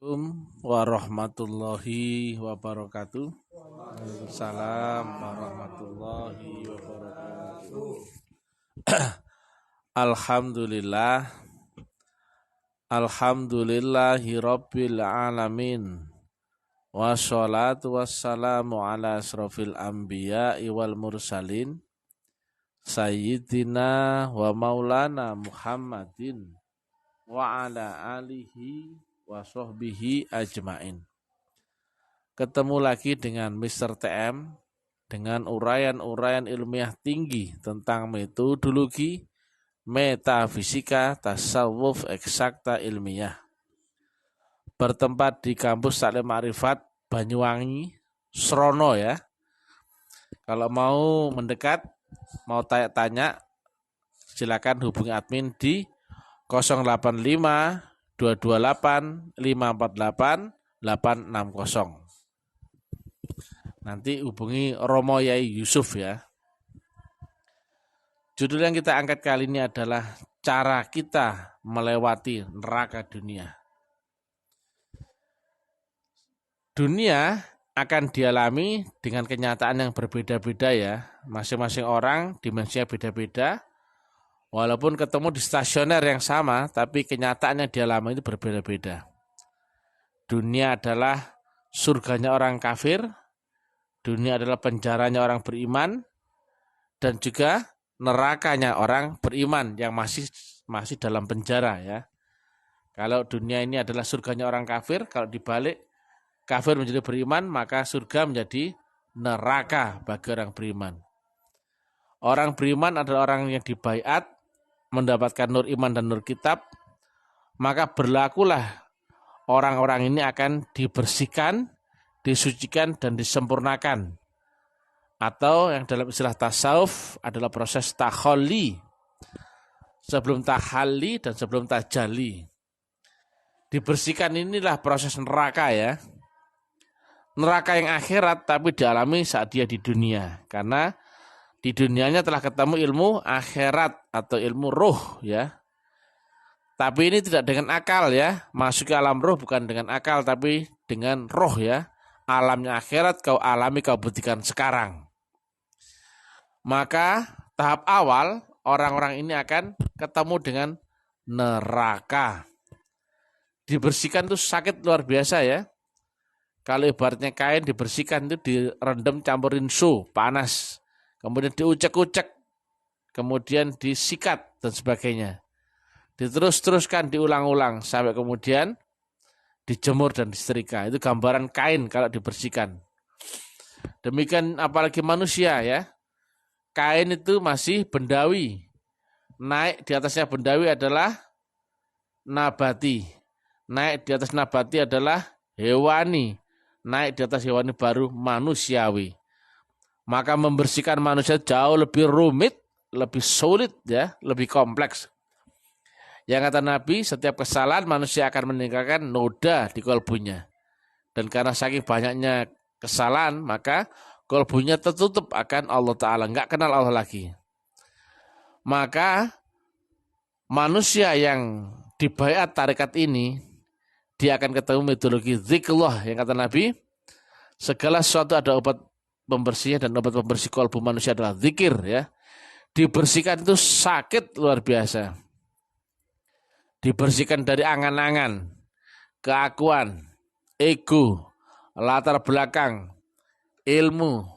Assalamualaikum warahmatullahi wabarakatuh. Waalaikumsalam warahmatullahi wabarakatuh. Alhamdulillah. Alhamdulillahi rabbil alamin. Wassalatu wassalamu ala asrofil anbiya'i wal mursalin. Sayyidina wa maulana Muhammadin wa ala alihi wa sahbihi ajmain. Ketemu lagi dengan Mr. TM dengan uraian-uraian ilmiah tinggi tentang metodologi, metafisika, tasawuf, eksakta ilmiah. Bertempat di kampus Taklim Ma'rifat Banyuwangi, Srono ya. Kalau mau mendekat, mau tanya-tanya, silakan hubungi admin di 085 228 548 860. Nanti hubungi Romo Yai Yusuf ya. Judul yang kita angkat kali ini adalah cara kita melewati neraka dunia. Dunia akan dialami dengan kenyataan yang berbeda-beda ya. Masing-masing orang dimensinya beda-beda. Walaupun ketemu di stasioner yang sama, tapi kenyataannya di alam itu berbeda-beda. Dunia adalah surganya orang kafir, dunia adalah penjaranya orang beriman, dan juga nerakanya orang beriman yang masih dalam penjara ya. Kalau dunia ini adalah surganya orang kafir, kalau dibalik kafir menjadi beriman, maka surga menjadi neraka bagi orang beriman. Orang beriman adalah orang yang dibaiat, mendapatkan nur iman dan nur kitab, maka berlakulah orang-orang ini akan dibersihkan, disucikan, dan disempurnakan. Atau yang dalam istilah tasawuf adalah proses takhalli, sebelum tahalli dan sebelum tajalli. Dibersihkan inilah proses neraka ya. Neraka yang akhirat tapi dialami saat dia di dunia. Karena di dunianya telah ketemu ilmu akhirat atau ilmu ruh ya. Tapi ini tidak dengan akal ya. Masuk ke alam ruh bukan dengan akal tapi dengan roh ya. Alamnya akhirat kau alami, kau buktikan sekarang. Maka tahap awal orang-orang ini akan ketemu dengan neraka. Dibersihkan itu sakit luar biasa ya. Kalau ibaratnya kain dibersihkan itu direndam campurin su, panas. Kemudian diucek-ucek, kemudian disikat dan sebagainya. Diterus-teruskan, diulang-ulang sampai kemudian dijemur dan disetrika. Itu gambaran kain kalau dibersihkan. Demikian apalagi manusia ya. Kain itu masih bendawi. Naik di atasnya bendawi adalah nabati. Naik di atas nabati adalah hewani. Naik di atas hewani baru manusiawi. Maka membersihkan manusia jauh lebih rumit, lebih sulit ya, lebih kompleks. Yang kata Nabi, setiap kesalahan manusia akan meninggalkan noda di kolbunya. Dan karena saking banyaknya kesalahan, maka kolbunya tertutup akan Allah Ta'ala. Enggak kenal Allah lagi. Maka manusia yang dibaiat tarekat ini, dia akan ketemu metodologi zikrullah. Yang kata Nabi, segala sesuatu ada obat pembersihnya, dan obat pembersih kalbu manusia adalah zikir ya. Dibersihkan itu sakit luar biasa. Dibersihkan dari angan-angan, keakuan, ego, latar belakang, ilmu,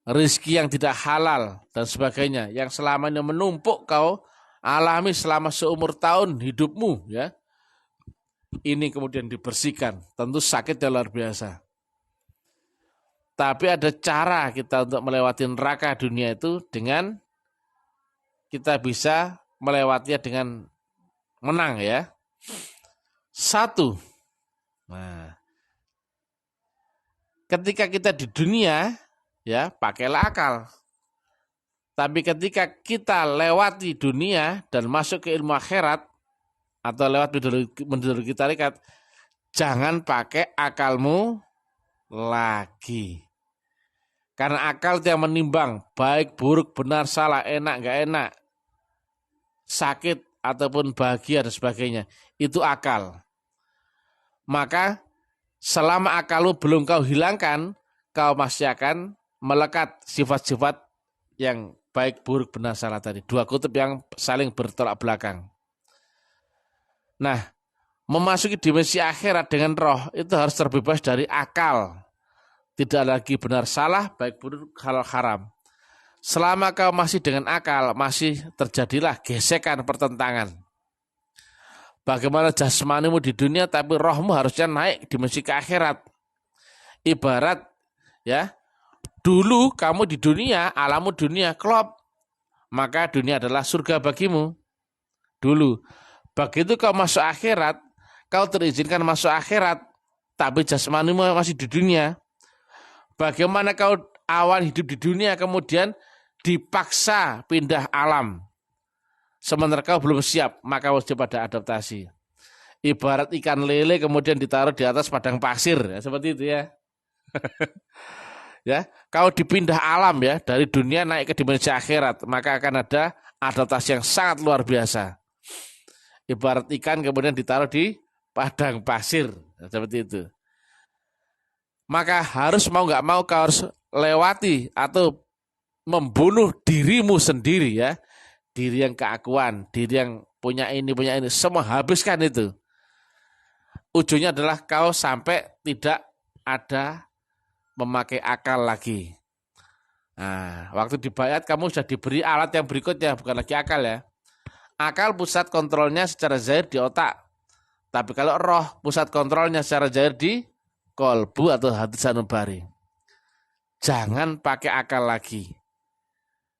rezeki yang tidak halal dan sebagainya yang selama ini menumpuk kau alami selama seumur tahun hidupmu ya. Ini kemudian dibersihkan, tentu sakitnya luar biasa. Tapi ada cara kita untuk melewati neraka dunia itu dengan kita bisa melewatinya dengan menang ya. Satu, nah, ketika kita di dunia ya pakailah akal. Tapi ketika kita lewati dunia dan masuk ke ilmu akhirat atau lewat metodologi tarekat, jangan pakai akalmu lagi. Karena akal itu yang menimbang baik, buruk, benar, salah, enak, gak enak, sakit ataupun bahagia dan sebagainya. Itu akal. maka selama akalmu belum kau hilangkan, kau masih akan melekat sifat-sifat yang baik, buruk, benar, salah tadi. Dua kutub yang saling bertolak belakang. Nah, memasuki dimensi akhirat dengan roh itu harus terbebas dari akal. Tidak lagi benar salah, baik buruk, halal haram. Selama kau masih dengan akal, masih terjadilah gesekan, pertentangan. Bagaimana jasmanimu di dunia, tapi rohmu harusnya naik dimensi ke akhirat. Ibarat ya, dulu kamu di dunia, alammu dunia, klop. Maka dunia adalah surga bagimu. Dulu. Begitu kau masuk akhirat, kau terizinkan masuk akhirat, tapi jasmanimu masih di dunia. Bagaimana kau awal hidup di dunia, kemudian dipaksa pindah alam. Sementara kau belum siap, maka wajib ada adaptasi. Ibarat ikan lele kemudian ditaruh di atas padang pasir, ya, seperti itu ya. Ya, kau dipindah alam ya, dari dunia naik ke dimensi akhirat, maka akan ada adaptasi yang sangat luar biasa. Ibarat ikan kemudian ditaruh di padang pasir, ya, seperti itu. Maka harus mau nggak mau kau harus lewati atau membunuh dirimu sendiri ya. Diri yang keakuan, diri yang punya ini, semua habiskan itu. Ujungnya adalah kau sampai tidak ada memakai akal lagi. Nah, waktu dibayat kamu sudah diberi alat yang berikutnya, bukan lagi akal ya. Akal pusat kontrolnya secara zahir di otak. Tapi kalau roh pusat kontrolnya secara zahir di kolbu atau hati sanubari. Jangan pakai akal lagi.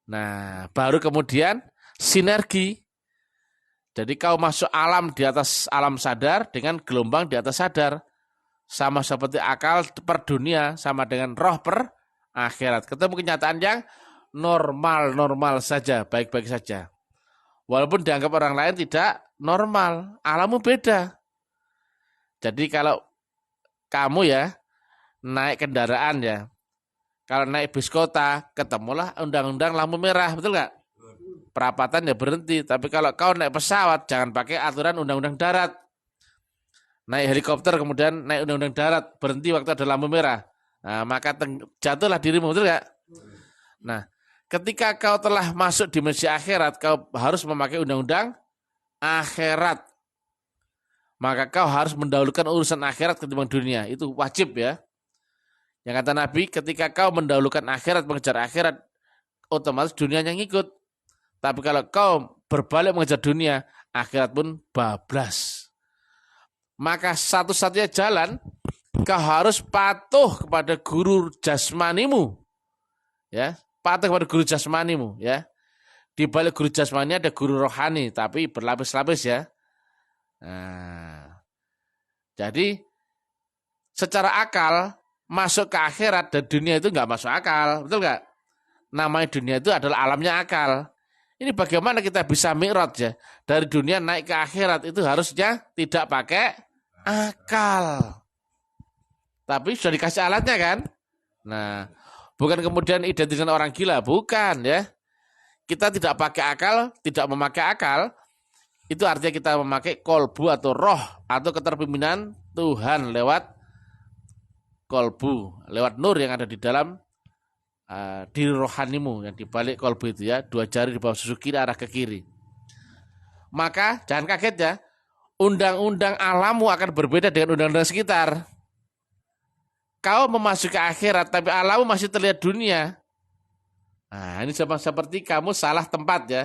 Nah, baru kemudian sinergi. Jadi kau masuk alam di atas alam sadar dengan gelombang di atas sadar. Sama seperti akal per dunia sama dengan roh per akhirat. Ketemu kenyataan yang normal saja, baik-baik saja. Walaupun dianggap orang lain tidak normal, alammu beda. Jadi kalau kamu ya naik kendaraan ya, kalau naik bis kota, ketemulah undang-undang lampu merah, betul nggak? Perapatan ya berhenti. Tapi kalau kau naik pesawat, jangan pakai aturan undang-undang darat. Naik helikopter, kemudian naik undang-undang darat, berhenti waktu ada lampu merah. Nah, maka jatuhlah dirimu, betul nggak? Nah, ketika kau telah masuk dimensi akhirat, kau harus memakai undang-undang akhirat. Maka kau harus mendahulukan urusan akhirat ketimbang dunia. Itu wajib ya. Yang kata Nabi, ketika kau mendahulukan akhirat, mengejar akhirat, otomatis dunia yang ngikut. Tapi kalau kau berbalik mengejar dunia, akhirat pun bablas. Maka satu-satunya jalan, kau harus patuh kepada guru jasmanimu. Ya, patuh kepada guru jasmanimu. Ya, di balik guru jasmani ada guru rohani, tapi berlapis-lapis ya. Nah, jadi secara akal masuk ke akhirat dan dunia itu nggak masuk akal, betul nggak? Namanya dunia itu adalah alamnya akal. Ini bagaimana kita bisa mi'raj ya? Dari dunia naik ke akhirat itu harusnya tidak pakai akal. Tapi sudah dikasih alatnya kan? Nah, bukan kemudian identik dengan orang gila, bukan ya. Kita tidak pakai akal, tidak memakai akal, itu artinya kita memakai kolbu atau roh atau keterpimpinan Tuhan lewat kolbu, lewat nur yang ada di dalam diri rohanimu yang dibalik kolbu itu ya, dua jari di bawah susu kiri arah ke kiri. Maka jangan kaget ya, undang-undang alammu akan berbeda dengan undang-undang sekitar. Kau memasuki akhirat tapi alammu masih terlihat dunia. Nah, ini sama seperti kamu salah tempat ya.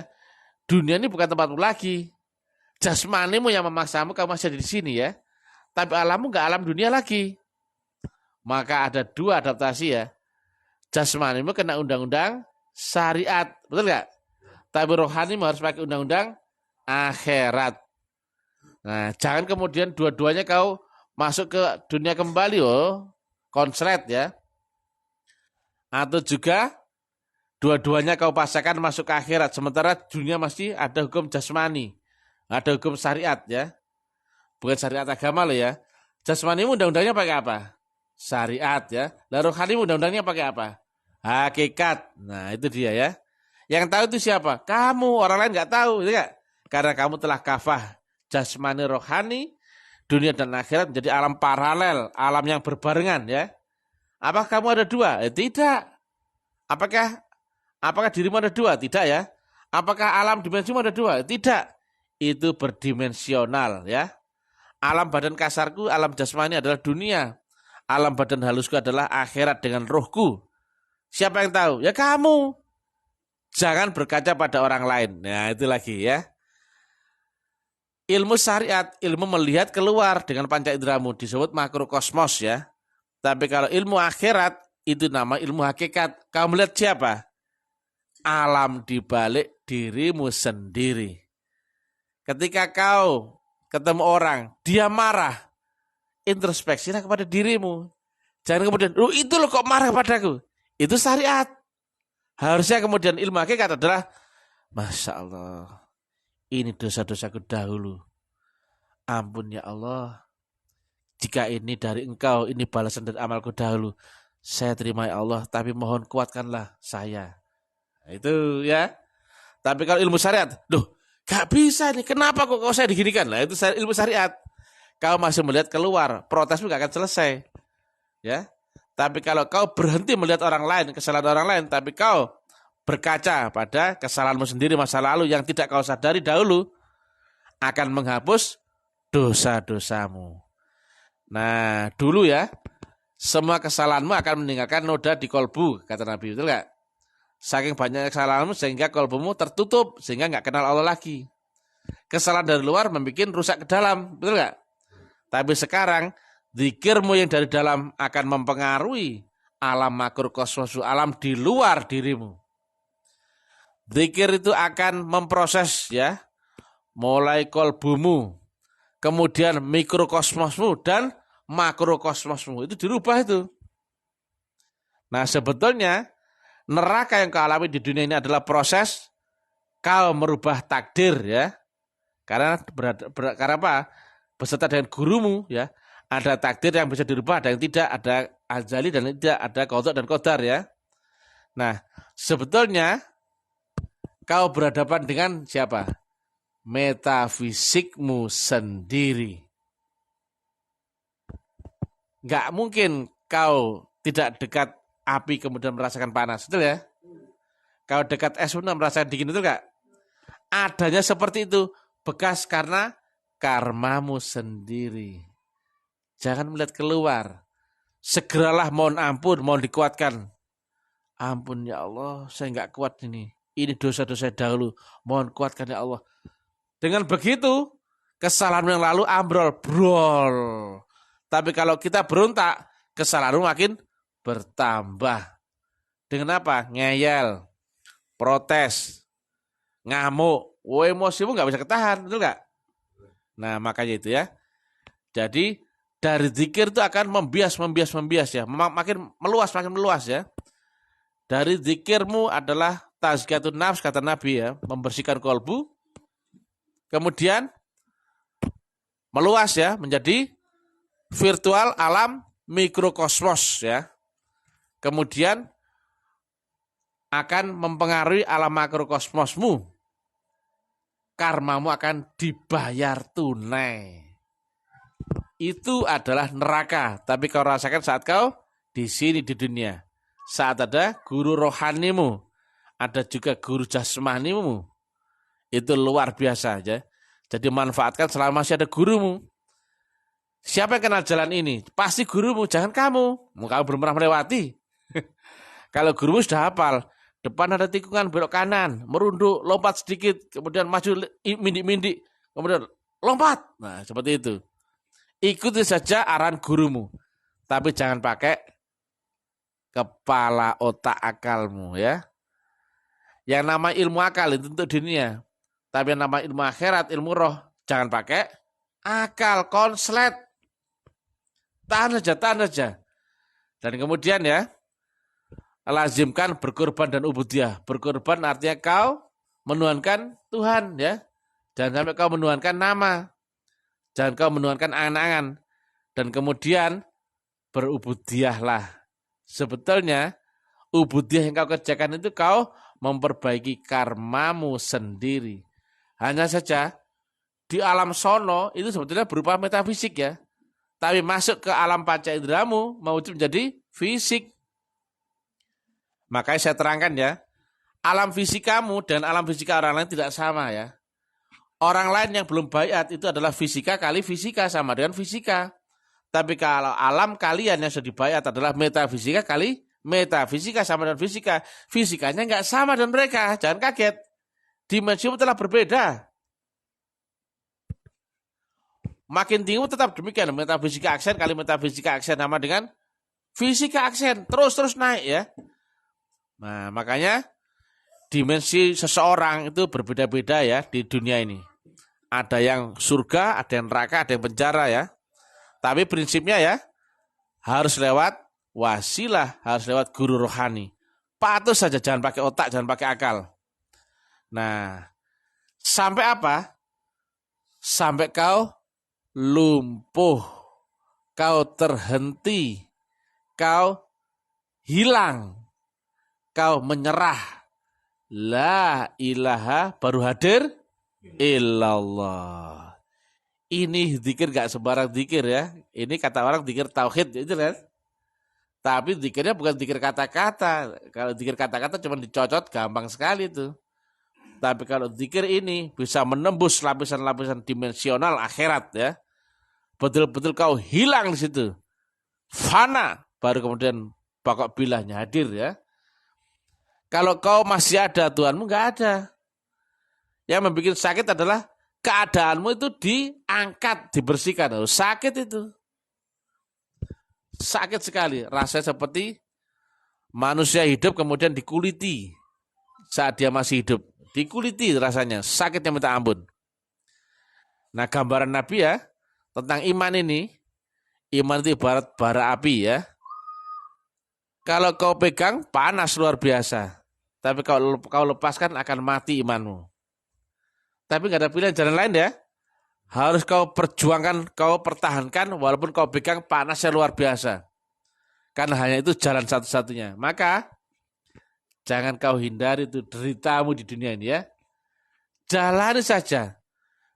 Dunia ini bukan tempatmu lagi. Jasmanimu yang memaksamu kamu masih di sini ya. Tapi alammu enggak alam dunia lagi. Maka ada dua adaptasi ya. Jasmanimu kena undang-undang syariat, betul nggak? Tapi rohanimu harus pakai undang-undang akhirat. Nah, jangan kemudian dua-duanya kau masuk ke dunia kembali, konslet ya. Atau juga dua-duanya kau paksakan masuk ke akhirat, sementara dunia masih ada hukum jasmani, ada hukum syariat ya. Bukan syariat agama loh ya. Jasmanimu undang-undangnya pakai apa? Syariat ya. Lalu rohanimu undang-undangnya pakai apa? Hakikat. Nah, itu dia ya. Yang tahu itu siapa? Kamu, orang lain nggak tahu, gitu gak? Karena kamu telah kafah jasmani rohani dunia dan akhirat menjadi alam paralel, alam yang berbarengan ya. Apakah kamu ada dua? Tidak. Apakah dirimu ada dua? Tidak ya. Apakah alam dimensimu ada dua? Tidak. Itu berdimensional ya. Alam badan kasarku, alam jasmani adalah dunia. Alam badan halusku adalah akhirat dengan rohku. Siapa yang tahu? Ya kamu. Jangan berkaca pada orang lain. Nah itu lagi ya. Ilmu syariat, ilmu melihat keluar dengan panca inderamu disebut makrokosmos ya. Tapi kalau ilmu akhirat itu nama ilmu hakikat. Kamu melihat siapa? Alam di balik dirimu sendiri. Ketika kau ketemu orang, dia marah, introspeksilah kepada dirimu. Jangan kemudian, itu loh kok marah padaku. Itu syariat. Harusnya kemudian ilmu hakikat adalah, Masya Allah, ini dosa-dosaku dahulu. Ampun ya Allah. Jika ini dari engkau, ini balasan dari amalku dahulu. Saya terima ya Allah, tapi mohon kuatkanlah saya. Itu ya. Tapi kalau ilmu syariat, gak bisa nih, kenapa kok saya diginikan? Lah itu ilmu syariat. Kau masih melihat keluar, protesmu gak akan selesai. Ya. Tapi kalau kau berhenti melihat orang lain, kesalahan orang lain, tapi kau berkaca pada kesalahanmu sendiri masa lalu yang tidak kau sadari dahulu, akan menghapus dosa-dosamu. Nah, dulu ya, semua kesalahanmu akan meninggalkan noda di kolbu, kata Nabi, betul gak? Saking banyak kesalahanmu sehingga kolbumu tertutup, sehingga gak kenal Allah lagi. Kesalahan dari luar membuat rusak ke dalam, betul gak? Tapi sekarang, zikirmu yang dari dalam akan mempengaruhi alam makrokosmos, alam di luar dirimu. Zikir itu akan memproses ya, mulai kolbumu, kemudian mikrokosmosmu dan makrokosmosmu. Itu dirubah itu. Nah sebetulnya neraka yang kau alami di dunia ini adalah proses kau merubah takdir ya. Karena karena apa? Beserta dengan gurumu ya. Ada takdir yang bisa dirubah, ada yang tidak, ada azali dan tidak, ada qadha dan qadar ya. Nah, sebetulnya kau berhadapan dengan siapa? Metafisikmu sendiri. Enggak mungkin kau tidak dekat api kemudian merasakan panas, betul ya? Kau dekat es pun merasakan dingin, betul enggak? Adanya seperti itu, bekas karena karmamu sendiri. Jangan melihat keluar. Segeralah mohon ampun, mohon dikuatkan. Ampun ya Allah, saya enggak kuat ini. Ini dosa-dosa dahulu, mohon kuatkan ya Allah. Dengan begitu, kesalahan yang lalu ambrol, brol. Tapi kalau kita berontak, kesalahan makin bertambah. Dengan apa? Ngeyel, protes, ngamuk, emosimu nggak bisa ketahan, betul nggak? Nah makanya itu ya. Jadi dari zikir itu akan membias ya, makin meluas ya. Dari zikirmu adalah tazkiyatun nafs kata Nabi ya, membersihkan kolbu. Kemudian meluas ya menjadi virtual alam mikrokosmos ya. Kemudian akan mempengaruhi alam makrokosmosmu. Karmamu akan dibayar tunai. Itu adalah neraka, tapi kau rasakan saat kau di sini di dunia. Saat ada guru rohanimu, ada juga guru jasmanimu. Itu luar biasa aja. Jadi manfaatkan selama masih ada gurumu. Siapa yang kenal jalan ini? Pasti gurumu, jangan kamu. Kamu belum pernah melewati. Kalau gurumu sudah hafal, depan ada tikungan belok kanan, merunduk, lompat sedikit, kemudian maju mindik-mindik, kemudian lompat. Nah, seperti itu. Ikuti saja arahan gurumu. Tapi jangan pakai kepala otak akalmu ya. Yang nama ilmu akal itu untuk dunia. Tapi yang nama ilmu akhirat, ilmu roh, jangan pakai akal, konslet. Tahan saja. Dan kemudian ya, lazimkan berkorban dan ubudiyah. Berkorban artinya kau menuhankan Tuhan ya. Jangan sampai kau menuhankan nama. Jangan kau menuhankan angan-angan. Dan kemudian berubudiyahlah. Sebetulnya ubudiyah yang kau kerjakan itu kau memperbaiki karmamu sendiri. Hanya saja di alam sono itu sebetulnya berupa metafisik ya. Tapi masuk ke alam panca indramu mewujud menjadi fisik. Makanya saya terangkan ya, alam fisikamu dan alam fisika orang lain tidak sama ya. Orang lain yang belum baiat itu adalah fisika kali fisika sama dengan fisika. Tapi kalau alam kalian yang sudah dibaiat adalah metafisika kali metafisika sama dengan fisika. Fisikanya nggak sama dengan mereka, jangan kaget. Dimensimu telah berbeda. Makin tinggi tetap demikian. Metafisika aksen kali metafisika aksen sama dengan fisika aksen. Terus naik ya. Nah makanya dimensi seseorang itu berbeda-beda ya di dunia ini. Ada yang surga, ada yang neraka, ada yang penjara ya. Tapi prinsipnya ya harus lewat wasilah, harus lewat guru rohani. Patuh saja, jangan pakai otak, jangan pakai akal. Nah, sampai apa? Sampai kau lumpuh, kau terhenti, kau hilang, kau menyerah. La ilaha baru hadir illallah. Ini zikir gak sembarang zikir ya. Ini kata orang zikir tauhid itu kan. Tapi zikirnya bukan zikir kata-kata. Kalau zikir kata-kata cuma dicocot gampang sekali itu. Tapi kalau zikir ini bisa menembus lapisan-lapisan dimensional akhirat ya. Betul-betul kau hilang di situ. Fana baru kemudian pokok bilahnya hadir ya. Kalau kau masih ada Tuhanmu nggak ada. Yang membuat sakit adalah keadaanmu itu diangkat, dibersihkan. Sakit itu. Sakit sekali. Rasanya seperti manusia hidup kemudian dikuliti saat dia masih hidup. Dikuliti rasanya. Sakitnya minta ampun. Nah gambaran Nabi ya tentang iman ini. Iman itu ibarat bara api ya. Kalau kau pegang panas luar biasa. Tapi kalau kau lepaskan akan mati imanmu. Tapi nggak ada pilihan jalan lain ya. Harus kau perjuangkan, kau pertahankan walaupun kau pegang panasnya luar biasa. Karena hanya itu jalan satu-satunya. Maka jangan kau hindari itu deritamu di dunia ini ya. Jalani saja.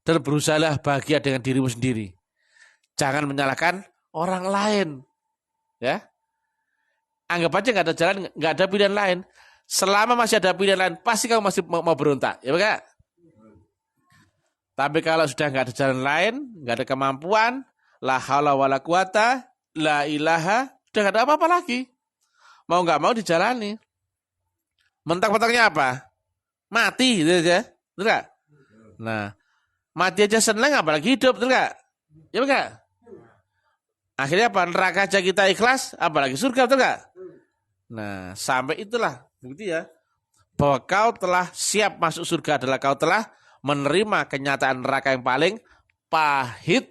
Dan berusahalah bahagia dengan dirimu sendiri. Jangan menyalahkan orang lain. Ya. Anggap aja nggak ada jalan, nggak ada pilihan lain. Selama masih ada pilihan lain, pasti kamu masih mau berontak. Ya enggak? Tapi kalau sudah nggak ada jalan lain, nggak ada kemampuan, la haula wala quwata, la ilaha, sudah nggak ada apa-apa lagi. Mau nggak mau dijalani. Mentak-mentaknya apa? Mati, gitu aja. Betul nggak? Nah, mati aja senang, apalagi hidup, betul nggak? Ya enggak? Akhirnya apa? Neraka aja kita ikhlas, apalagi surga, betul nggak? Nah, sampai itulah bukti ya bahwa kau telah siap masuk surga adalah kau telah menerima kenyataan neraka yang paling pahit.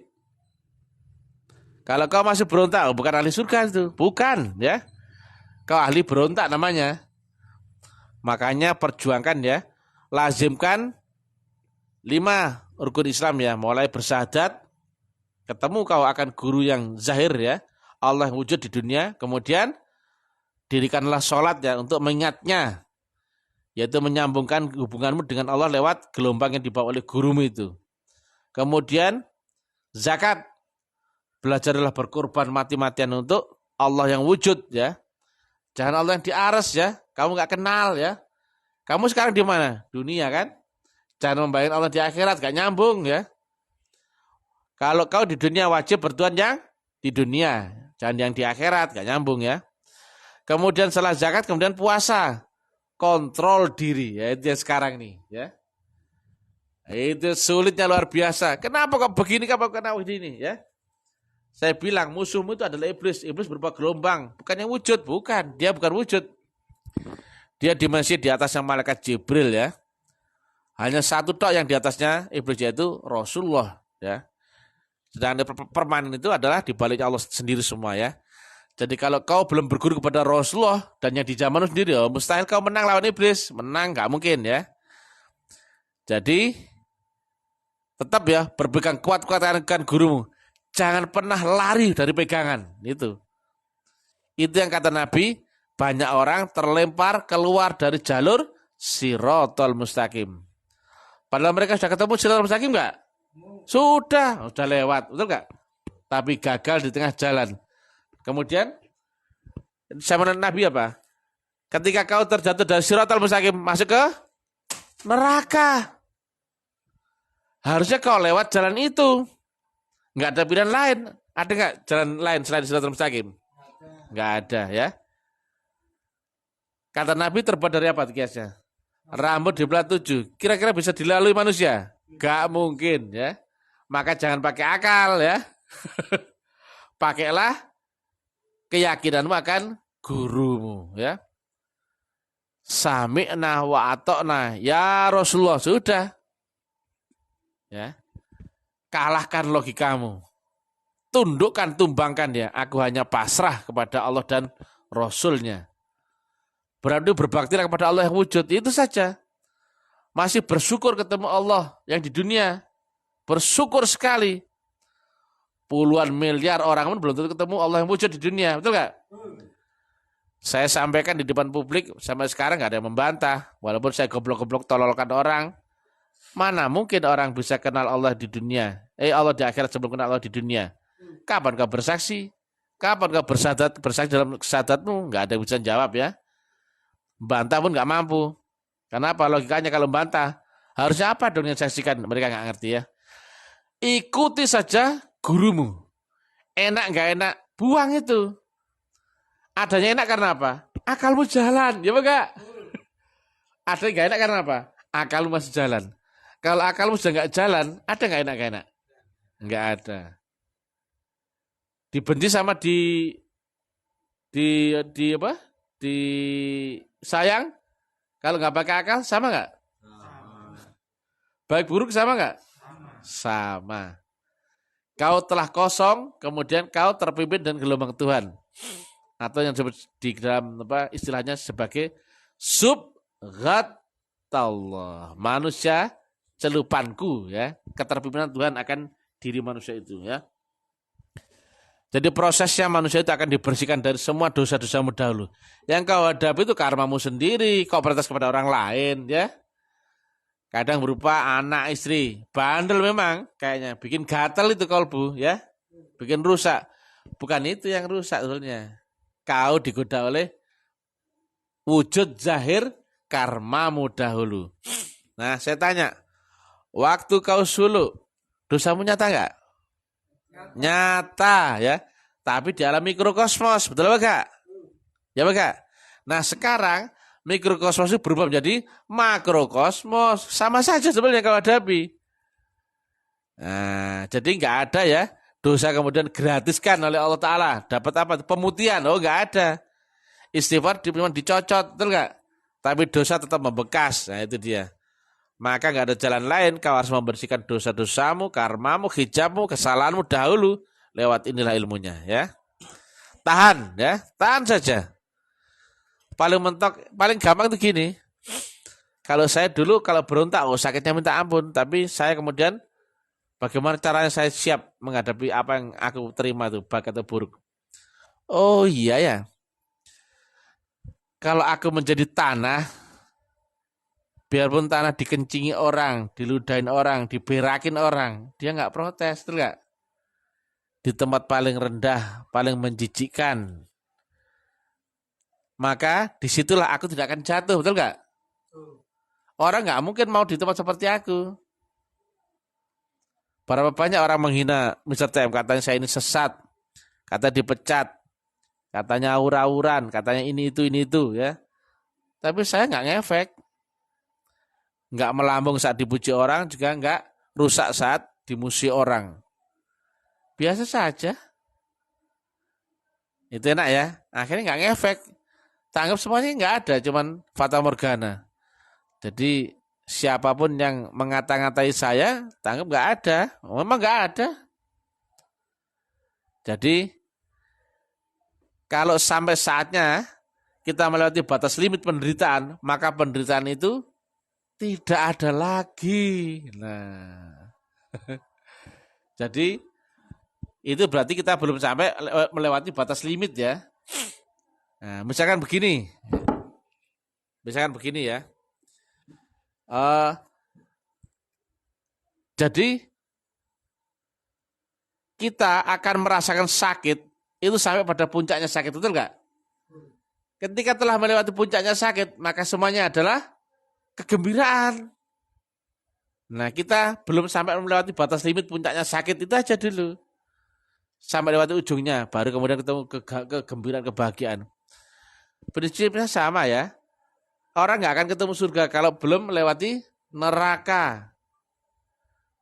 Kalau kau masih berontak, bukan ahli surga itu, bukan ya. Kau ahli berontak namanya. Makanya perjuangkan ya, lazimkan 5 rukun Islam ya, mulai bersyahadat, ketemu kau akan guru yang zahir ya, Allah yang wujud di dunia, kemudian dirikanlah sholat ya untuk mengingatnya, yaitu menyambungkan hubunganmu dengan Allah lewat gelombang yang dibawa oleh gurumu itu. Kemudian zakat, belajarlah berkorban mati-matian untuk Allah yang wujud ya. Jangan Allah yang di aras ya, kamu nggak kenal ya. Kamu sekarang di mana? Dunia kan? Jangan membayangkan Allah di akhirat, gak nyambung ya. Kalau kau di dunia wajib bertuhan yang di dunia, jangan yang di akhirat, gak nyambung ya. Kemudian setelah zakat, kemudian puasa. Kontrol diri, ya itu yang sekarang nih, ya. Itu sulitnya luar biasa. Kenapa kok begini, kenapa begini, ya? Saya bilang musuhmu itu adalah iblis. Iblis berupa gelombang, bukan yang wujud, bukan. Dia bukan wujud. Dia dimensi di atasnya malaikat Jibril, ya. Hanya satu tok yang di atasnya iblis, yaitu Rasulullah, ya. Sedangkan permanen itu adalah di balik Allah sendiri semua, ya. Jadi kalau kau belum berguru kepada Rasulullah dan yang di zaman sendiri, oh, mustahil kau menang lawan iblis. Menang gak mungkin ya. Jadi tetap ya berpegang kuat-kuat dengan gurumu. Jangan pernah lari dari pegangan. Itu yang kata Nabi, banyak orang terlempar keluar dari jalur Siratal Mustaqim. Padahal mereka sudah ketemu Siratal Mustaqim enggak? Sudah lewat, betul nggak? Tapi gagal di tengah jalan. Kemudian zaman Nabi apa? Ketika kau terjatuh dari Siratal Mustaqim masuk ke neraka. Harusnya kau lewat jalan itu. Nggak ada pilihan lain. Ada nggak jalan lain selain Siratal Mustaqim? Nggak ada ya. Kata Nabi terbuat dari apa kiasnya? Rambut dibelah 7. Kira-kira bisa dilalui manusia? Nggak mungkin ya. Maka jangan pakai akal ya. Pakailah keyakinanmu akan gurumu ya. Sami'na wa ata'na ya Rasulullah, sudah. Ya. Kalahkan logikamu. Tundukkan, tumbangkan ya. Aku hanya pasrah kepada Allah dan Rasulnya. Berarti berbakti kepada Allah yang wujud. Itu saja. Masih bersyukur ketemu Allah yang di dunia. Bersyukur sekali. Puluhan miliar orang pun belum tentu ketemu Allah yang wujud di dunia. Betul nggak? Saya sampaikan di depan publik, sampai sekarang nggak ada yang membantah. Walaupun saya goblok-goblok tololkan orang. Mana mungkin orang bisa kenal Allah di dunia? Allah di akhirat sebelum kenal Allah di dunia. Kapan kau bersaksi? Kapan kau bersaksi dalam kesadaranmu? Nggak ada yang bisa jawab ya. Bantah pun nggak mampu. Kenapa? Logikanya kalau bantah, harusnya apa dong yang saksikan? Mereka nggak ngerti ya. Ikuti saja gurumu. Enak nggak enak, buang itu. Adanya enak karena apa? Akalmu jalan, ya enggak? Ada nggak enak karena apa? Akalmu masih jalan. Kalau akalmu sudah nggak jalan, ada nggak enak? Nggak ada. Dibenci sama di apa? Di sayang. Kalau nggak pakai akal, sama nggak? Baik buruk sama nggak? Sama. Kau telah kosong, kemudian kau terpimpin dengan gelombang Tuhan. Atau yang disebut di dalam istilahnya sebagai subghatallah. Manusia celupanku ya. Keterpimpinan Tuhan akan diri manusia itu ya. Jadi prosesnya manusia itu akan dibersihkan dari semua dosa-dosamu dahulu. Yang kau hadapi itu karmamu sendiri, kau protes kepada orang lain ya. Kadang berupa anak istri, bandel memang kayaknya, bikin gatal itu kalbu ya, bikin rusak. Bukan itu yang rusak sebetulnya. Kau digoda oleh wujud zahir karmamu dahulu. Nah saya tanya, waktu kau suluk, dosamu nyata nggak? Nyata ya, tapi di alam mikrokosmos, betul enggak? Ya enggak? Nah sekarang mikrokosmos itu berubah menjadi makrokosmos. Sama saja sebenarnya kalau hadapi. Nah, jadi nggak ada ya dosa kemudian gratiskan oleh Allah Ta'ala. Dapat apa? Pemutihan. Oh nggak ada. Istighfar cuma dicocot, betul nggak? Tapi dosa tetap membekas. Nah itu dia. Maka nggak ada jalan lain. Kau harus membersihkan dosa-dosamu, karmamu, hijabmu, kesalahanmu dahulu. Lewat inilah ilmunya ya. Tahan ya. Tahan saja. Paling mentok, paling gampang itu gini. Kalau saya dulu kalau berontak, sakitnya minta ampun. Tapi saya kemudian bagaimana caranya saya siap menghadapi apa yang aku terima itu, baik atau buruk. Oh iya ya. Kalau aku menjadi tanah, biarpun tanah dikencingi orang, diludahin orang, diberakin orang, dia nggak protes, betul nggak? Di tempat paling rendah, paling menjijikkan, maka disitulah aku tidak akan jatuh, betul nggak? Orang nggak mungkin mau di tempat seperti aku. Berapa banyak orang menghina Mr. TM, katanya saya ini sesat, katanya dipecat, katanya aur-auran, katanya ini itu ya. Tapi saya nggak ngefek, nggak melambung saat dipuji orang, juga nggak rusak saat dimusuhi orang. Biasa saja. Itu enak ya. Akhirnya nggak ngefek. Tanggap semuanya nggak ada, cuman fata morgana. Jadi siapapun yang mengata-ngatai saya, tanggap nggak ada. Memang nggak ada. Jadi kalau sampai saatnya kita melewati batas limit penderitaan, maka penderitaan itu tidak ada lagi. Nah, jadi itu berarti kita belum sampai melewati batas limit ya. Nah, misalkan begini ya. Jadi kita akan merasakan sakit, itu sampai pada puncaknya sakit, betul nggak? Ketika telah melewati puncaknya sakit, maka semuanya adalah kegembiraan. Nah, kita belum sampai melewati batas limit puncaknya sakit, itu aja dulu. Sampai lewati ujungnya, baru kemudian ketemu kegembiraan, kebahagiaan. Prinsipnya sama ya. Orang nggak akan ketemu surga kalau belum melewati neraka.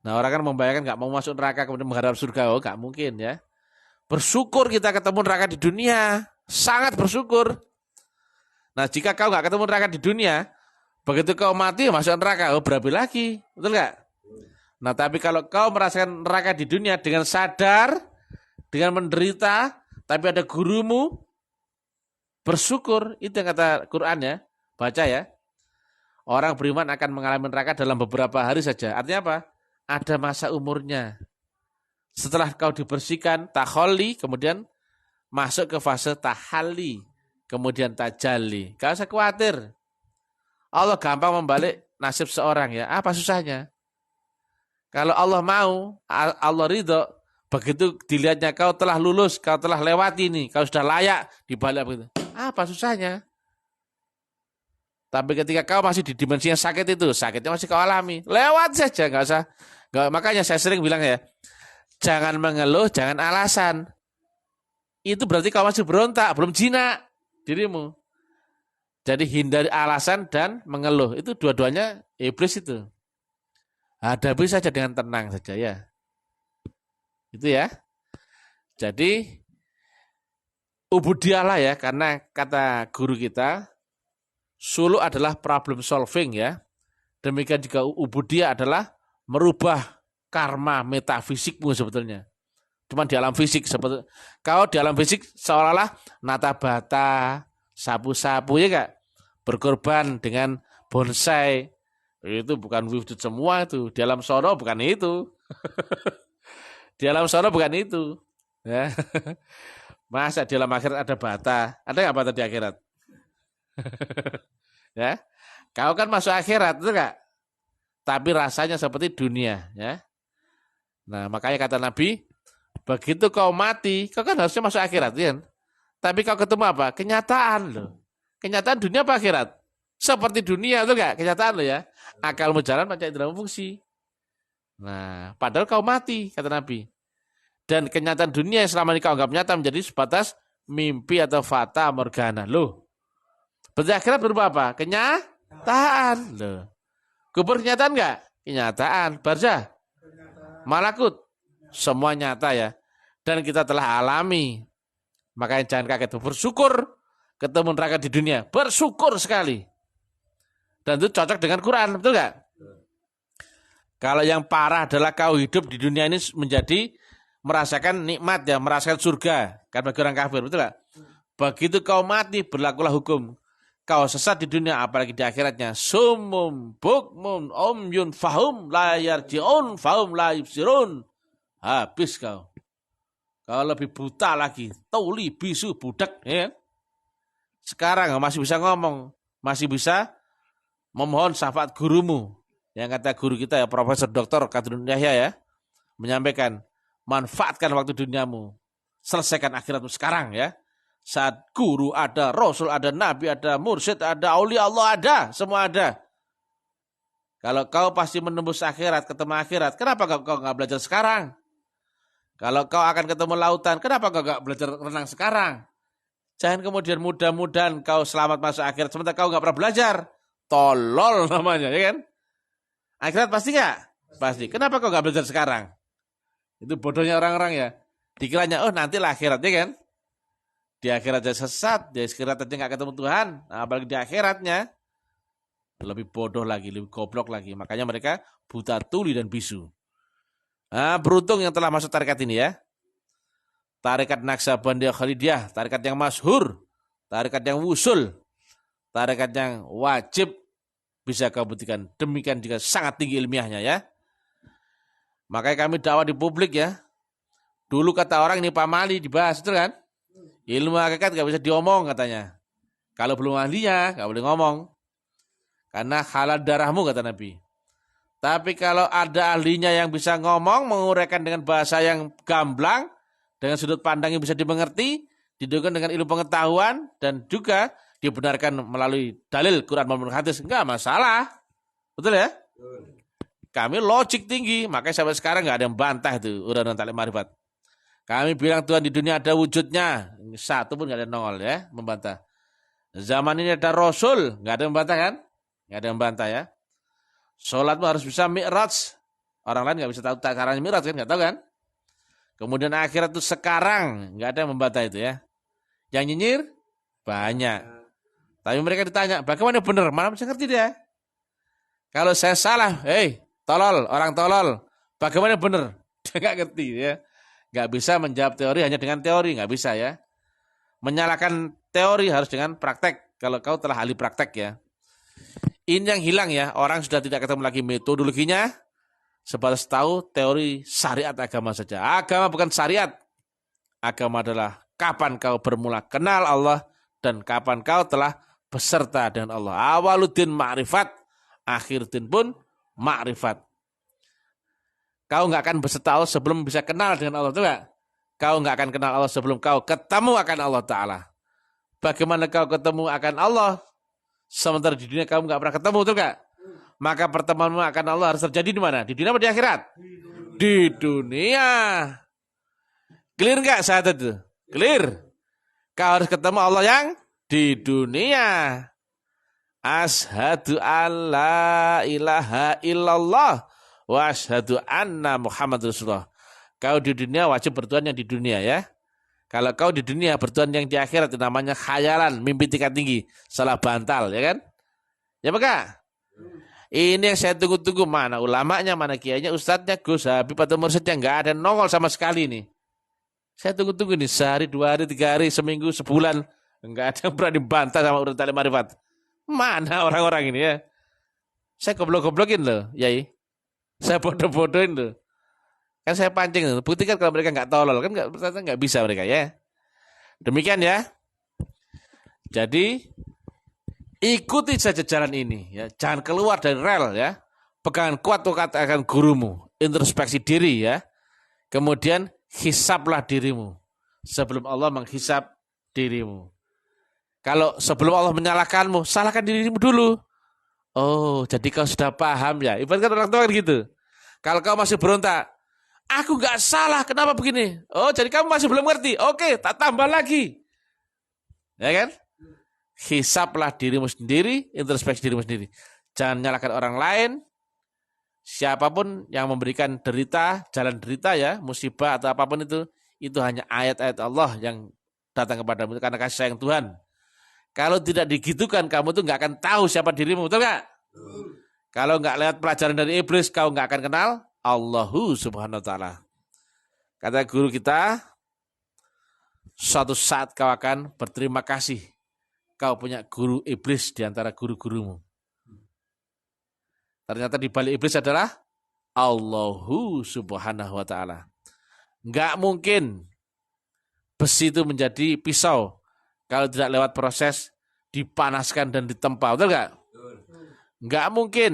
Nah, orang kan membayangkan nggak mau masuk neraka kemudian mengharap surga, oh nggak mungkin ya. Bersyukur kita ketemu neraka di dunia, sangat bersyukur. Nah, jika kau nggak ketemu neraka di dunia, begitu kau mati masuk neraka, oh berapi lagi, betul nggak? Nah, tapi kalau kau merasakan neraka di dunia dengan sadar, dengan menderita, tapi ada gurumu, bersyukur, itu yang kata Quran ya, baca ya. Orang beriman akan mengalami neraka dalam beberapa hari saja. Artinya apa? Ada masa umurnya. Setelah kau dibersihkan, taholli, kemudian masuk ke fase tahalli, kemudian tajalli. Gak usah khawatir. Allah gampang membalik nasib seorang ya. Apa susahnya? Kalau Allah mau, Allah ridho, begitu dilihatnya kau telah lulus, kau telah lewati ini, kau sudah layak dibalik begitu. Apa susahnya? Tapi ketika kau masih di dimensi yang sakit itu, sakitnya masih kau alami, lewat saja, nggak usah. Makanya saya sering bilang ya, jangan mengeluh, jangan alasan. Itu berarti kau masih berontak, belum jinak dirimu. Jadi hindari alasan dan mengeluh. Itu dua-duanya iblis itu. Hadapi saja dengan tenang saja ya. Itu ya. Jadi ubudiyalah ya, karena kata guru kita, suluk adalah problem solving ya. Demikian juga ubudiyah adalah merubah karma metafisikmu sebetulnya. Cuma di alam fisik, seperti kau di alam fisik seolah-olah nata bata, sapu-sapu ya kak, berkorban dengan bonsai. Itu bukan wujud semua itu. Di alam sono bukan itu. Di alam sono bukan itu. Ya. Masa di alam akhirat ada bata? Ada nggak bata di akhirat? Ya, kau kan masuk akhirat itu enggak? Tapi rasanya seperti dunia, ya. Nah, makanya kata Nabi, begitu kau mati, kau kan harusnya masuk akhirat, kan? Tapi kau ketemu apa? Kenyataan loh. Kenyataan dunia apa akhirat? Seperti dunia itu enggak? Kenyataan loh ya. Akalmu jalan, panca inderamu fungsi. Nah, padahal kau mati, kata Nabi. Dan kenyataan dunia yang selama ini kau anggap nyata menjadi sebatas mimpi atau fata morgana. Loh, berarti akhirat berupa apa? Kenyataan. Loh. Kubur kenyataan enggak? Kenyataan. Barzah? Malakut? Semua nyata ya. Dan kita telah alami. Makanya jangan kaget. Bersyukur ketemu neraka di dunia. Bersyukur sekali. Dan itu cocok dengan Quran. Betul enggak? Kalau yang parah adalah kau hidup di dunia ini menjadi merasakan nikmat ya. Merasakan surga. Kan bagi orang kafir. Betul enggak? Begitu kau mati berlakulah hukum. Kau sesat di dunia apalagi di akhiratnya. Sumum bukmun umyun fahum la yarji'un fahum la yubsirun. Habis kau. Kau lebih buta lagi. Tuli bisu budak ya. Sekarang masih bisa ngomong, masih bisa memohon syafaat gurumu. Yang kata guru kita ya Profesor Dr. Kadrun Yahya ya, menyampaikan manfaatkan waktu duniamu. Selesaikan akhiratmu sekarang ya. Saat guru ada, rasul ada, nabi ada, mursyid ada, aulia Allah ada, semua ada. Kalau kau pasti menembus akhirat, ketemu akhirat, kenapa kau nggak belajar sekarang? Kalau kau akan ketemu lautan, kenapa kau nggak belajar renang sekarang? Jangan kemudian mudah-mudahan kau selamat masuk akhirat, sementara kau nggak pernah belajar. Tolol namanya, ya kan? Akhirat pasti nggak? Pasti. Kenapa kau nggak belajar sekarang? Itu bodohnya orang-orang ya. Dikiranya, oh nantilah akhirat, ya kan? Di akhiratnya sesat, di akhiratnya nggak ketemu Tuhan, nah, apalagi di akhiratnya lebih bodoh lagi, lebih goblok lagi. Makanya mereka buta tuli dan bisu. Nah, beruntung yang telah masuk tarekat ini ya. Tarekat Naqsabandiyah Khalidiyah, tarekat yang masyhur, tarekat yang wusul, tarekat yang wajib bisa kau buktikan. Demikian juga sangat tinggi ilmiahnya ya. Makanya kami dakwah di publik ya. Dulu kata orang ini pamali dibahas, betul kan? Ilmu hakikat gak bisa diomong katanya. Kalau belum ahlinya gak boleh ngomong. Karena halal darahmu kata Nabi. Tapi kalau ada ahlinya yang bisa ngomong, menguraikan dengan bahasa yang gamblang, dengan sudut pandang yang bisa dimengerti, didukung dengan ilmu pengetahuan, dan juga dibenarkan melalui dalil Quran maupun hadis, enggak masalah. Betul ya? Kami logik tinggi, makanya sampai sekarang enggak ada yang bantah itu undang-undang taklim ma'rifat. Kami bilang Tuhan di dunia ada wujudnya, satu pun enggak ada nongol ya, membantah. Zaman ini ada Rasul, enggak ada yang membantah kan? Enggak ada yang membantah ya. Sholat harus bisa mi'raj. Orang lain nggak bisa tahu caranya mi'raj kan, nggak tahu kan? Kemudian akhirat itu sekarang, nggak ada yang membantah itu ya. Yang nyinyir banyak. Tapi mereka ditanya, bagaimana benar? Mana bisa ngerti dia? Kalau saya salah, tolol, orang tolol. Bagaimana benar? Dia nggak ngerti ya. Nggak bisa menjawab teori hanya dengan teori, nggak bisa ya. Menyalahkan teori harus dengan praktek. Kalau kau telah ahli praktek ya. Ini yang hilang ya, orang sudah tidak ketemu lagi metodologinya, sebatas tahu teori syariat agama saja. Agama bukan syariat. Agama adalah kapan kau bermula kenal Allah dan kapan kau telah beserta dengan Allah. Awaluddin ma'rifat, akhiruddin pun ma'rifat. Kau nggak akan beserta Allah sebelum bisa kenal dengan Allah, itu nggak? Kau nggak akan kenal Allah sebelum kau ketemu akan Allah Ta'ala. Bagaimana kau ketemu akan Allah? Sementara di dunia kamu nggak pernah ketemu, betul nggak? Maka pertemuanmu akan Allah harus terjadi di mana? Di dunia atau di akhirat? Di dunia. Clear nggak saat itu? Clear. Kau harus ketemu Allah yang di dunia. Ashhadu alla ilaha illallah wa ashhadu anna Muhammad Rasulullah. Kau di dunia wajib bertuhan yang di dunia ya. Kalau kau di dunia bertuhan yang di akhirat itu namanya khayalan, mimpi tingkat tinggi, salah bantal, ya kan? Ya maka ini yang saya tunggu-tunggu, mana ulamanya, mana kiainya, ustadznya, Gus Habib atau mursyidnya, nggak ada nongol sama sekali nih. Saya tunggu-tunggu nih sehari, 2 hari, 3 hari, seminggu, sebulan, nggak ada yang pernah dibantah sama urut taklim ma'rifat. Mana orang-orang ini ya? Saya goblok-goblokin loh, yai. Saya bodoh-bodohin loh. Kan saya pancing, buktikan kalau mereka nggak tolol, kan nggak bisa mereka ya. Demikian ya. Jadi ikuti saja jalan ini ya, jangan keluar dari rel ya. Pegangan kuat akan gurumu, introspeksi diri ya. Kemudian hisablah dirimu sebelum Allah menghisab dirimu. Kalau sebelum Allah menyalahkanmu, salahkan dirimu dulu. Oh, jadi kau sudah paham ya. Ibaratkan orang tua kan gitu. Kalau kau masih berontak, aku nggak salah, kenapa begini? Oh, jadi kamu masih belum ngerti. Oke, tak tambah lagi. Ya kan? Hisablah dirimu sendiri, introspeksi dirimu sendiri. Jangan nyalahkan orang lain. Siapapun yang memberikan derita, jalan derita ya, musibah atau apapun itu hanya ayat-ayat Allah yang datang kepadamu karena kasih sayang Tuhan. Kalau tidak digitukan, kamu tuh nggak akan tahu siapa dirimu, betul nggak? Kalau nggak lewat pelajaran dari iblis, kau nggak akan kenal Allahu subhanahu wa ta'ala. Kata guru kita, suatu saat kau akan berterima kasih. Kau punya guru iblis di antara guru-gurumu. Ternyata di balik iblis adalah Allahu subhanahu wa ta'ala. Nggak mungkin besi itu menjadi pisau kalau tidak lewat proses dipanaskan dan ditempa. Betul nggak? Nggak mungkin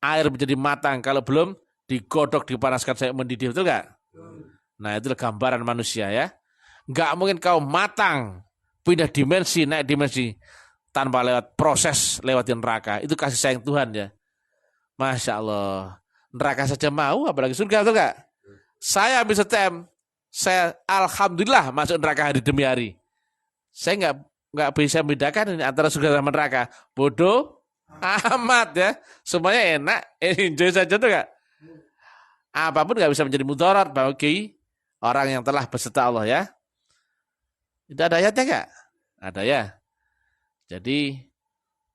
air menjadi matang kalau belum digodok, dipanaskan sampai mendidih, betul nggak? Nah, itulah gambaran manusia ya. Nggak mungkin kau matang, pindah dimensi, naik dimensi tanpa lewat proses lewatin neraka. Itu kasih sayang Tuhan ya. Masya Allah. Neraka saja mau, apalagi surga, betul nggak? Saya habis setem, saya alhamdulillah masuk neraka hari demi hari. Saya nggak bisa membedakan ini antara surga dan neraka. Bodoh amat ya. Semuanya enak, enjoy saja tuh nggak? Apapun nggak bisa menjadi mudarat bagi orang yang telah beserta Allah ya. Itu ada ayatnya nggak? Ada ya. Jadi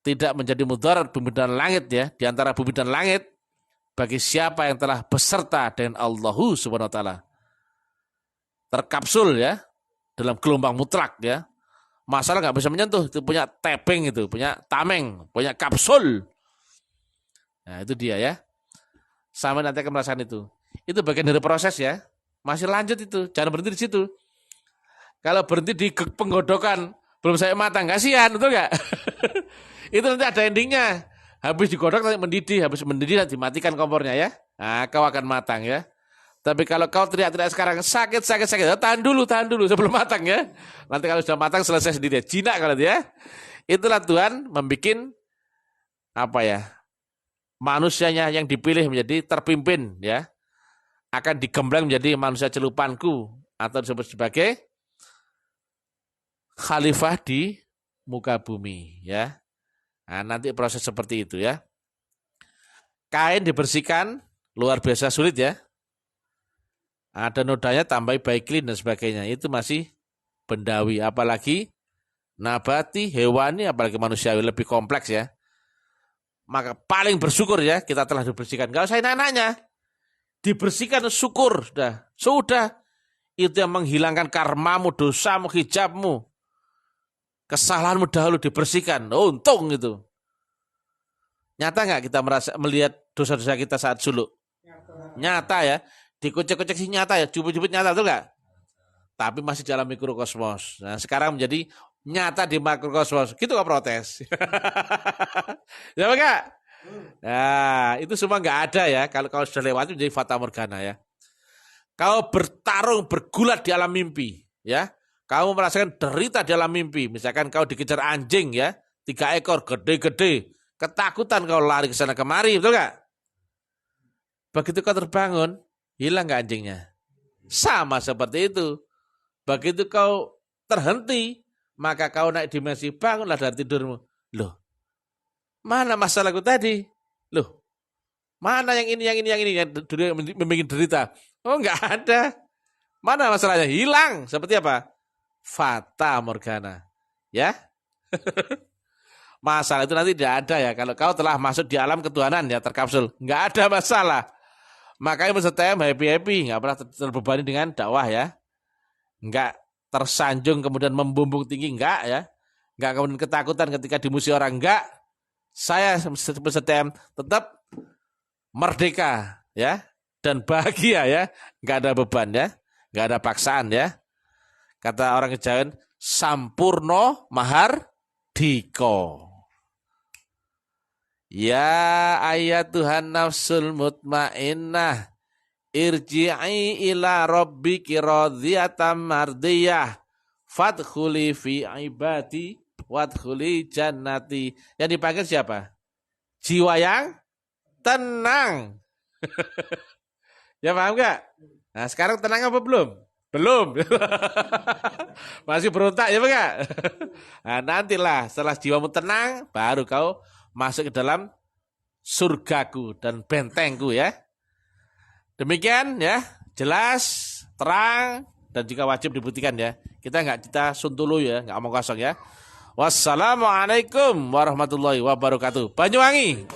tidak menjadi mudarat bumi dan langit ya. Di antara bumi dan langit bagi siapa yang telah beserta dengan Allahu subhanahu wa ta'ala. Terkapsul ya. Dalam gelombang mutlak ya. Masalah nggak bisa menyentuh. Itu punya tapping itu. Punya tameng. Punya kapsul. Nah itu dia ya. Sama nanti akan merasakan itu. Itu bagian dari proses ya. Masih lanjut itu. Jangan berhenti di situ. Kalau berhenti di penggodokan belum saya matang, kasihan, betul nggak? Itu nanti ada endingnya. Habis digodok nanti mendidih, habis mendidih nanti dimatikan kompornya ya. Nah, kau akan matang ya. Tapi kalau kau teriak-teriak sekarang sakit, tahan dulu sebelum matang ya. Nanti kalau sudah matang selesai sendiri. Jinak kalau dia. Itulah Tuhan membuat apa ya? Manusianya yang dipilih menjadi terpimpin ya. Akan digembleng menjadi manusia celupanku atau disebut sebagai khalifah di muka bumi ya. Nah, nanti proses seperti itu ya. Kain dibersihkan luar biasa sulit ya. Ada nodanya tambah baik clean dan sebagainya. Itu masih bendawi. Apalagi nabati, hewani, apalagi manusiawi lebih kompleks ya. Maka paling bersyukur ya kita telah dibersihkan. Gak usah anak-anaknya. Dibersihkan syukur. Sudah. Itu yang menghilangkan karmamu, dosamu, hijabmu. Kesalahanmu dahulu dibersihkan. Untung itu. Nyata nggak kita melihat dosa-dosa kita saat suluk? Nyata ya. Dikocek-kocek sih nyata ya, jubut-jubut nyata, betul nggak? Tapi masih dalam mikrokosmos. Nah sekarang menjadi nyata di makrokosmos. Gitu nggak protes? Ya enggak? Nah itu semua nggak ada ya. Kalau sudah lewat menjadi fata morgana ya. Kau bertarung, bergulat di alam mimpi. Ya, kamu merasakan derita di alam mimpi. Misalkan kau dikejar anjing ya, 3 ekor gede-gede. Ketakutan kau lari ke sana kemari, betul nggak? Begitu kau terbangun, hilang nggak anjingnya? Sama seperti itu. Begitu kau terhenti, maka kau naik dimensi, bangunlah dari tidurmu. Loh, mana masalahku tadi? Loh, mana yang ini yang membuat derita? Oh, nggak ada. Mana masalahnya? Hilang. Seperti apa? Fata morgana. Ya? Masalah itu nanti tidak ada ya. Kalau kau telah masuk di alam ketuhanan ya, terkapsul. Nggak ada masalah. Makanya bersetem happy-happy, nggak pernah terbebani dengan dakwah ya. Nggak tersanjung kemudian membumbung tinggi, nggak ya. Nggak kemudian ketakutan ketika dimusuhi orang, nggak. Saya bersetem tetap merdeka ya dan bahagia ya. Nggak ada beban ya, nggak ada paksaan ya. Kata orang Kejawen, sampurno mahar diko. Ya ayat Tuhan nafsul mutmainnah irji'i ila rabbiki radhiyatam mardiyah fadkhuli fi ibadi wadkhuli jannati. Yang dipanggil siapa? Jiwa yang tenang. Ya paham gak? Nah sekarang tenang apa belum? Belum. Masih berontak ya enggak? Nah nantilah setelah jiwamu tenang baru kau masuk ke dalam surgaku dan bentengku ya. Demikian ya, jelas, terang, dan juga wajib dibuktikan ya. Kita suntulu ya, nggak omong kosong ya. Wassalamualaikum warahmatullahi wabarakatuh. Banyuwangi.